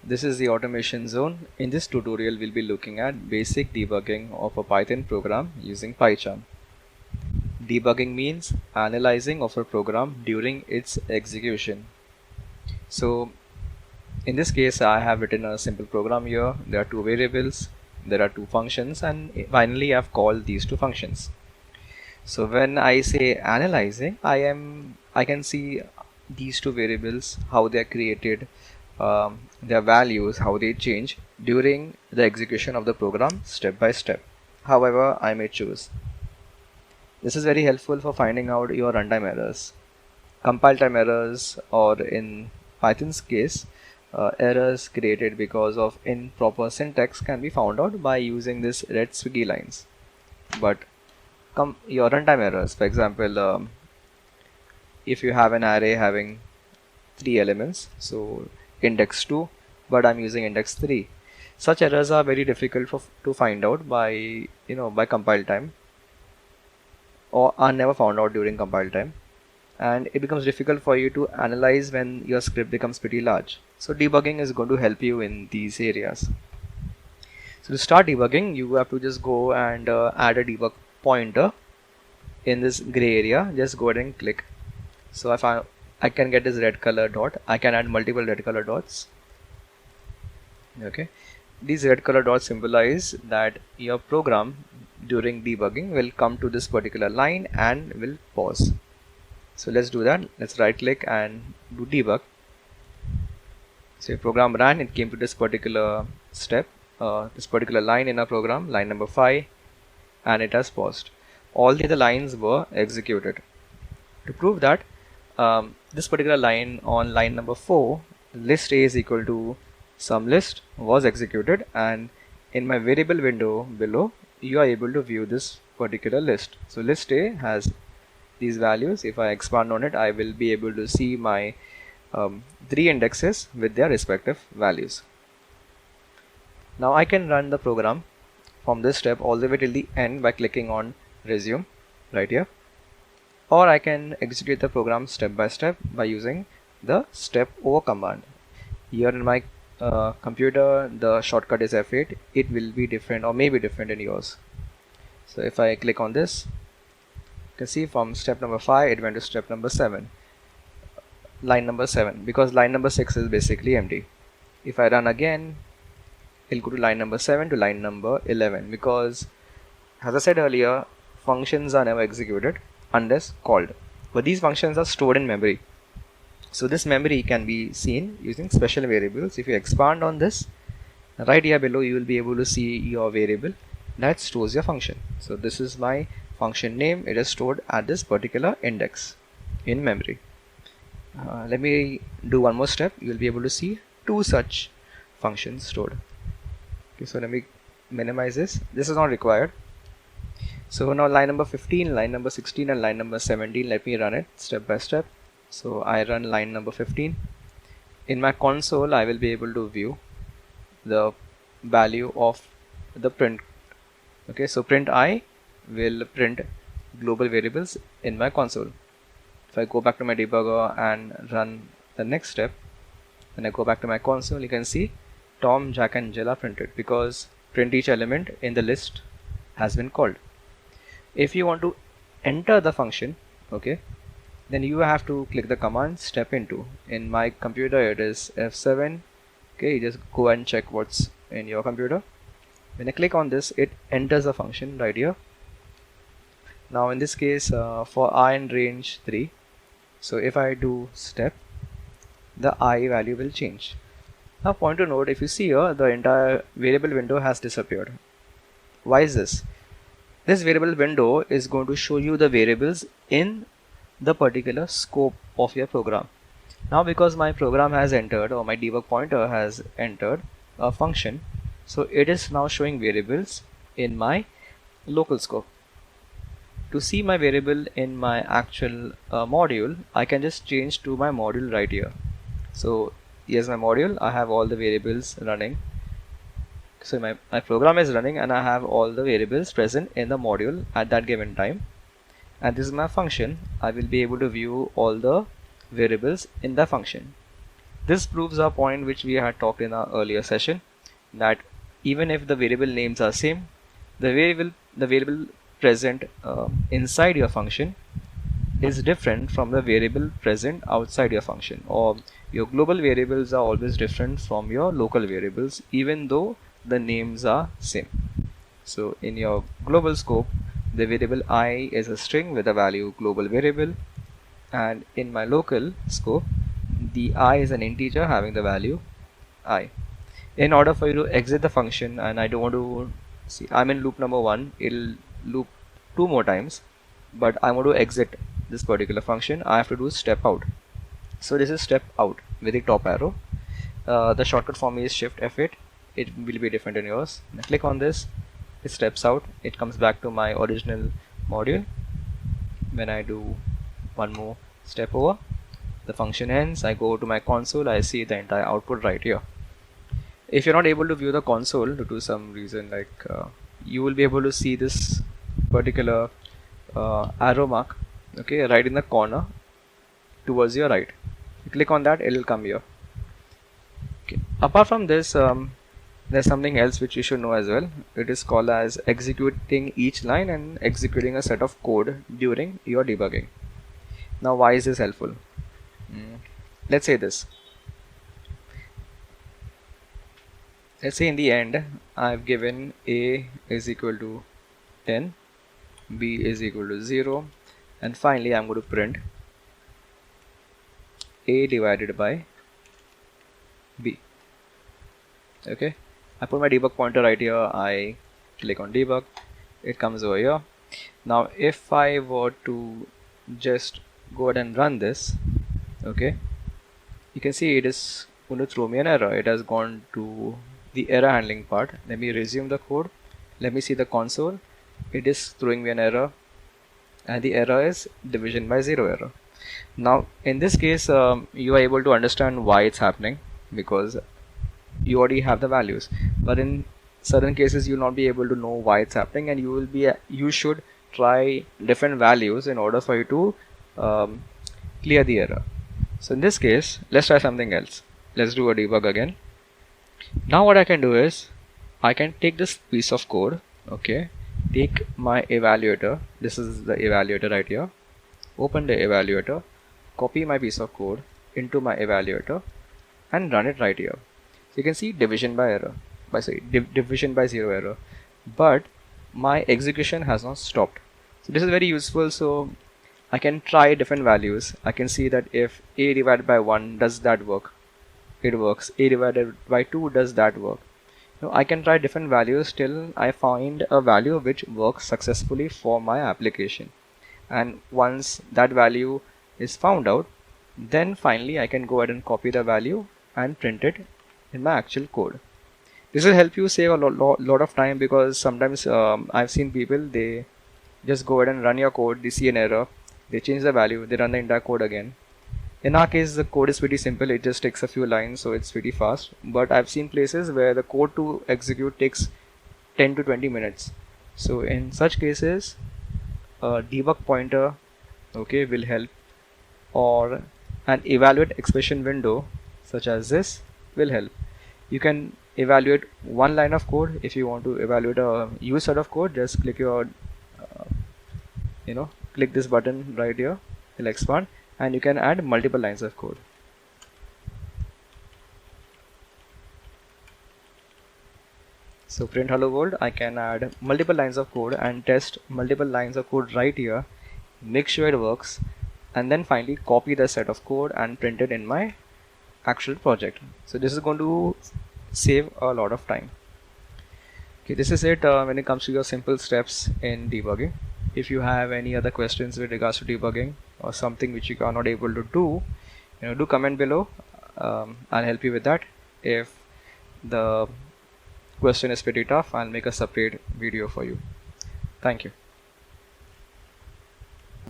This is the automation zone. In this tutorial, we'll be looking at basic debugging of a Python program using PyCharm. Debugging means analyzing of a program during its execution. So in this case, I have written a simple program here. There are two variables, there are two functions, and finally I've called these two functions. So when I say analyzing, I can see these two variables, how they are created, their values, how they change during the execution of the program step by step. However, I may choose. This is very helpful for finding out your runtime errors, compile time errors, or in Python's case, errors created because of improper syntax can be found out by using this red squiggly lines. But your runtime errors, for example, if you have an array having 3 elements, so index 2, but I'm using index 3, such errors are very difficult to find out by compile time, or are never found out during compile time, and it becomes difficult for you to analyze when your script becomes pretty large. So debugging is going to help you in these areas. So to start debugging, you have to just go and add a debug pointer in this gray area. Just go ahead and click. So if I can get this red color dot, I can add multiple red color dots. Okay, these red color dots symbolize that your program during debugging will come to this particular line and will pause. So let's do that. Let's right click and do debug. So your program ran, it came to this particular step, this particular line in our program, line number 5, and it has paused. All the other lines were executed. To prove that, this particular line on line number 4, list A is equal to some list was executed, and in my variable window below you are able to view this particular list. So list A has these values. If I expand on it, I will be able to see my 3 indexes with their respective values. Now I can run the program from this step all the way till the end by clicking on resume right here, or I can execute the program step by step by using the step over command. Here in my computer, the shortcut is F8. It will be different or may be different in yours. So if I click on this, you can see from step number 5 it went to step number 7, line number 7, because line number 6 is basically empty. If I run again, it'll go to line number 7 to line number 11, because as I said earlier, functions are never executed unless called, but these functions are stored in memory. So this memory can be seen using special variables. If you expand on this, right here below you will be able to see your variable that stores your function. So this is my function name. It is stored at this particular index in memory. Let me do one more step. You will be able to see 2 such functions stored. Okay, so let me minimize this. This is not required. So now line number 15, line number 16, and line number 17, let me run it step by step. So I run line number 15. In my console, I will be able to view the value of the print. Okay, so print I will print global variables in my console. If I go back to my debugger and run the next step, when I go back to my console, you can see Tom, Jack, and Jill are printed because print each element in the list has been called. If you want to enter the function, okay, then you have to click the command step into. In my computer it is F7. Okay, you just go and check what's in your computer. When I click on this, it enters the function right here. Now in this case, for I in range 3, so if I do step, the I value will change. Now point to note, if you see here, the entire variable window has disappeared. Why is this? This variable window is going to show you the variables in the particular scope of your program. Now because my program has entered, or my debug pointer has entered a function, so it is now showing variables in my local scope. To see my variable in my actual module, I can just change to my module right here. So here's my module. I have all the variables running. So my program is running and I have all the variables present in the module at that given time. And this is my function. I will be able to view all the variables in the function. This proves our point which we had talked in our earlier session, that even if the variable names are same, the variable present inside your function is different from the variable present outside your function, or your global variables are always different from your local variables even though the names are same. So in your global scope, the variable I is a string with a value global variable, and in my local scope, the I is an integer having the value I. In order for you to exit the function, and I don't want to see, I'm in loop number 1, it'll loop 2 more times, but I want to exit this particular function, I have to do step out. So this is step out with the top arrow. The shortcut for me is shift F8. It will be different in yours. I click on this, it steps out, it comes back to my original module. When I do one more step over, the function ends, I go to my console, I see the entire output right here. If you're not able to view the console due to some reason, like you will be able to see this particular arrow mark, okay, right in the corner towards your right. You click on that, it will come here. Okay. Apart from this, there's something else which you should know as well. It is called as executing each line and executing a set of code during your debugging. Now why is this helpful? Let's say this. Let's say in the end I've given A is equal to 10, B is equal to 0, and finally I'm going to print A divided by B. Okay, I put my debug pointer right here, I click on debug, it comes over here. Now if I were to just go ahead and run this, okay, you can see it is going to throw me an error. It has gone to the error handling part. Let me resume the code. Let me see the console. It is throwing me an error, and the error is division by 0 error. Now in this case you are able to understand why it's happening, because you already have the values, but in certain cases you will not be able to know why it's happening, and you should try different values in order for you to clear the error. So in this case, let's try something else. Let's do a debug again. Now what I can do is I can take this piece of code, okay, take my evaluator, this is the evaluator right here, open the evaluator, copy my piece of code into my evaluator and run it right here. So you can see division by 0 error, but my execution has not stopped. So this is very useful. So I can try different values. I can see that if A divided by 1, does that work? It works. A divided by 2, does that work? I can try different values till I find a value which works successfully for my application. And once that value is found out, then finally I can go ahead and copy the value and print it in my actual code. This will help you save a lot of time, because sometimes I've seen people, they just go ahead and run your code, they see an error, they change the value, they run the entire code again. In our case, the code is pretty simple, it just takes a few lines, so it's pretty fast. But I've seen places where the code to execute takes 10 to 20 minutes. So in such cases, a debug pointer, okay, will help, or an evaluate expression window such as this will help. You can evaluate one line of code. If you want to evaluate a huge set of code, just click your click this button right here, it'll expand, and you can add multiple lines of code. So print hello world, I can add multiple lines of code and test multiple lines of code right here, make sure it works, and then finally copy the set of code and print it in my actual project. So this is going to save a lot of time. Okay, this is it when it comes to your simple steps in debugging. If you have any other questions with regards to debugging or something which you are not able to do, do comment below. I'll help you with that. If the question is pretty tough, I'll make a separate video for you. Thank you.